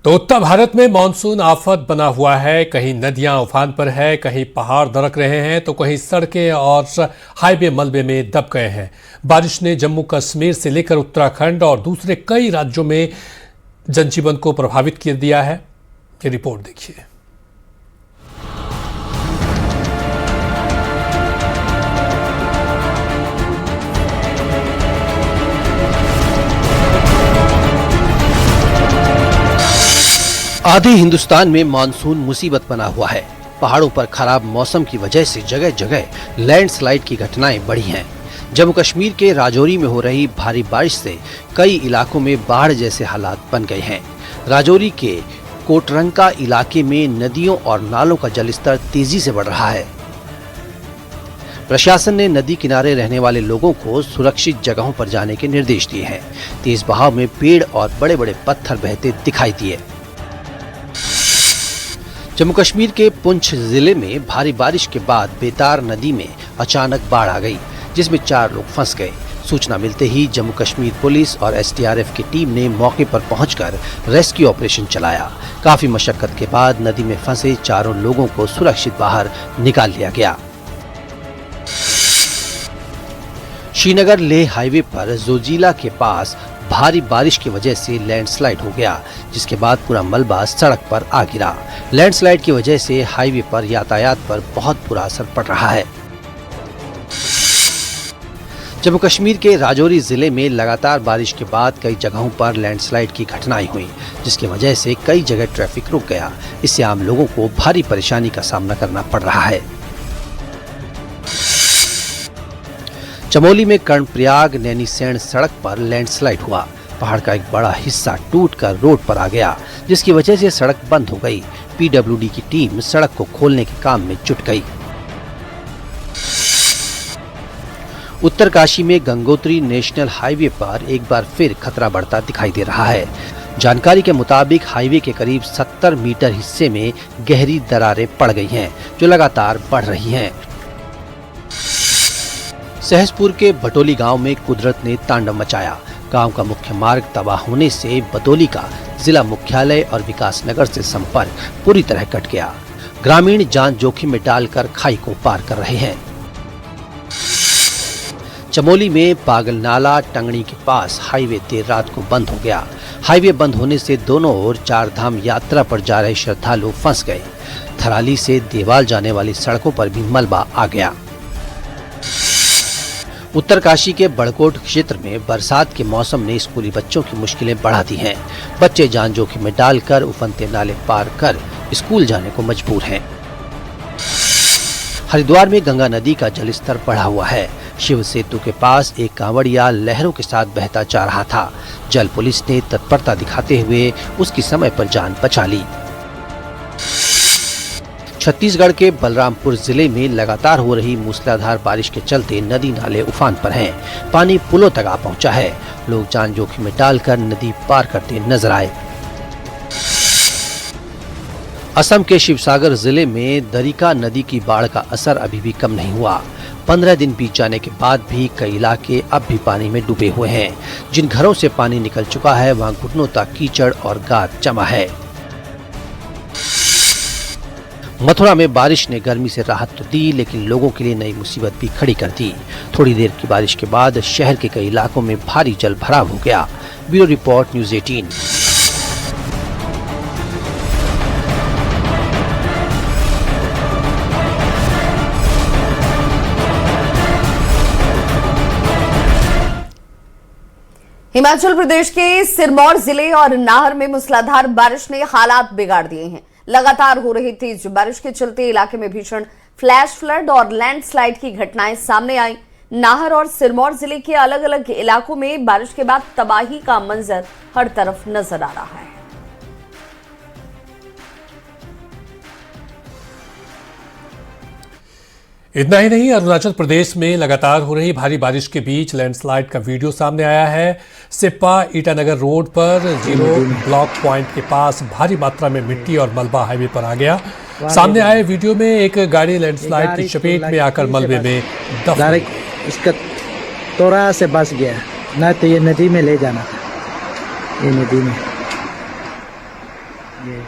तो उत्तर भारत में मानसून आफत बना हुआ है। कहीं नदियां उफान पर है, कहीं पहाड़ दरक रहे हैं, तो कहीं सड़कें और हाईवे मलबे में दब गए हैं। बारिश ने जम्मू कश्मीर से लेकर उत्तराखंड और दूसरे कई राज्यों में जनजीवन को प्रभावित कर दिया है। ये रिपोर्ट देखिए। आधे हिंदुस्तान में मानसून मुसीबत बना हुआ है। पहाड़ों पर खराब मौसम की वजह से जगह जगह लैंडस्लाइड की घटनाएं बढ़ी हैं। जम्मू कश्मीर के राजौरी में हो रही भारी बारिश से कई इलाकों में बाढ़ जैसे हालात बन गए हैं। राजौरी के कोटरंका इलाके में नदियों और नालों का जलस्तर तेजी से बढ़ रहा है। प्रशासन ने नदी किनारे रहने वाले लोगों को सुरक्षित जगहों पर जाने के निर्देश दिए हैं। तेज बहाव में पेड़ और बड़े बड़े पत्थर बहते दिखाई दिए। जम्मू कश्मीर के पुंछ जिले में भारी बारिश के बाद बेतार नदी में अचानक बाढ़ आ गई, जिसमें 4 लोग फंस गए। सूचना मिलते ही जम्मू कश्मीर पुलिस और एसडीआरएफ की टीम ने मौके पर पहुंचकर रेस्क्यू ऑपरेशन चलाया। काफी मशक्कत के बाद नदी में फंसे 4 लोगों को सुरक्षित बाहर निकाल लिया गया। श्रीनगर लेह हाईवे पर जोजिला के पास भारी बारिश की वजह से लैंडस्लाइड हो गया, जिसके बाद पूरा मलबा सड़क पर आ गिरा। लैंडस्लाइड की वजह से हाईवे पर यातायात पर बहुत बुरा असर पड़ रहा है। जम्मू कश्मीर के राजौरी जिले में लगातार बारिश के बाद कई जगहों पर लैंडस्लाइड की घटनाएं हुई, जिसकी वजह से कई जगह ट्रैफिक रुक गया। इससे आम लोगों को भारी परेशानी का सामना करना पड़ रहा है। चमोली में कर्णप्रयाग नैनीसैण सड़क पर लैंडस्लाइड हुआ। पहाड़ का एक बड़ा हिस्सा टूटकर रोड पर आ गया, जिसकी वजह से सड़क बंद हो गई। पीडब्ल्यूडी की टीम सड़क को खोलने के काम में जुट गई। उत्तरकाशी में गंगोत्री नेशनल हाईवे पर एक बार फिर खतरा बढ़ता दिखाई दे रहा है। जानकारी के मुताबिक हाईवे के करीब 70 मीटर हिस्से में गहरी दरारें पड़ गई हैं, जो लगातार बढ़ रही हैं। सहसपुर के बटोली गांव में कुदरत ने तांडव मचाया। गांव का मुख्य मार्ग तबाह होने से बटोली का जिला मुख्यालय और विकास नगर से संपर्क पूरी तरह कट गया। ग्रामीण जान जोखिम में डालकर खाई को पार कर रहे हैं। चमोली में पागल नाला टंगड़ी के पास हाईवे देर रात को बंद हो गया। हाईवे बंद होने से दोनों ओर 4 धाम यात्रा पर जा रहे श्रद्धालु फंस गए। थराली से देवाल जाने वाली सड़कों पर भी मलबा आ गया। उत्तरकाशी के बड़कोट क्षेत्र में बरसात के मौसम ने स्कूली बच्चों की मुश्किलें बढ़ा दी हैं। बच्चे जान जोखिम में डालकर उफनते नाले पार कर स्कूल जाने को मजबूर हैं। हरिद्वार में गंगा नदी का जलस्तर बढ़ा हुआ है। शिव सेतु के पास एक कांवड़िया लहरों के साथ बहता जा रहा था। जल पुलिस ने तत्परता दिखाते हुए उसकी समय पर जान बचा ली। छत्तीसगढ़ के बलरामपुर जिले में लगातार हो रही मूसलाधार बारिश के चलते नदी नाले उफान पर हैं। पानी पुलों तक आ पहुंचा है। लोग जान जोखिम में डालकर नदी पार करते नजर आए। असम के शिवसागर जिले में दरिका नदी की बाढ़ का असर अभी भी कम नहीं हुआ। 15 दिन बीत जाने के बाद भी कई इलाके अब भी पानी में डूबे हुए हैं। जिन घरों से पानी निकल चुका है, वहां घुटनों तक कीचड़ और गाद जमा है। मथुरा में बारिश ने गर्मी से राहत तो दी, लेकिन लोगों के लिए नई मुसीबत भी खड़ी कर दी। थोड़ी देर की बारिश के बाद शहर के कई इलाकों में भारी जल भराव हो गया। Bureau report, news 18। Himachal Pradesh के सिरमौर जिले और नाहर में मूसलाधार बारिश ने हालात बिगाड़ दिए हैं। लगातार हो रही तेज बारिश के चलते इलाके में भीषण फ्लैश फ्लड और लैंडस्लाइड की घटनाएं सामने आई। नाहर और सिरमौर जिले के अलग अलग इलाकों में बारिश के बाद तबाही का मंजर हर तरफ नजर आ रहा है। इतना ही नहीं, अरुणाचल प्रदेश में लगातार हो रही भारी बारिश के बीच लैंडस्लाइड का वीडियो सामने आया है। सिप्पा ईटानगर रोड पर 0 ब्लॉक पॉइंट के पास भारी मात्रा में मिट्टी और मलबा हाईवे पर आ गया। सामने आए वीडियो में एक गाड़ी लैंडस्लाइड की चपेट में आकर मलबे में दफन। इसका तोरा से बच गया, न तो ये नदी में ले जाना था, ये नदी में ये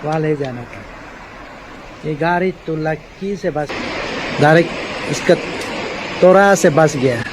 वहाँ ले जाना था। ये गाड़ी तो लक्की से बस डायरेक्ट इसका तोरा से बस गया।